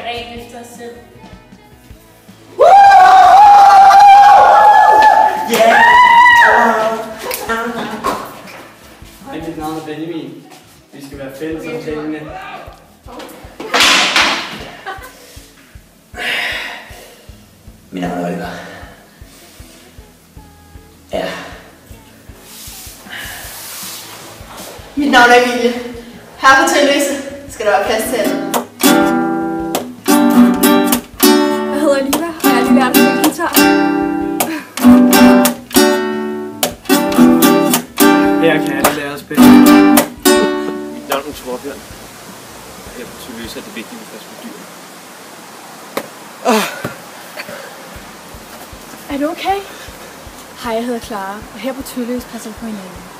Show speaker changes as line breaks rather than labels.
rent efter os selv.
Ja! Hej, mit navn er Benjamin. Vi skal være fælles om tingene.
Mit navn er Oliver. Ja.
Mit navn er Emilie. Her på Tølløse skal der være plads til alle.
Jeg hedder Liva, og jeg har lige lært at spille guitar.
Her kan alle lære at spille.
Mit navn er Torbjørn. Her på Tølløse er det vigtigt, at vi passer på dyr.
Er du okay? Hej, jeg hedder Clara, og her på Tølløse passer vi på hinanden.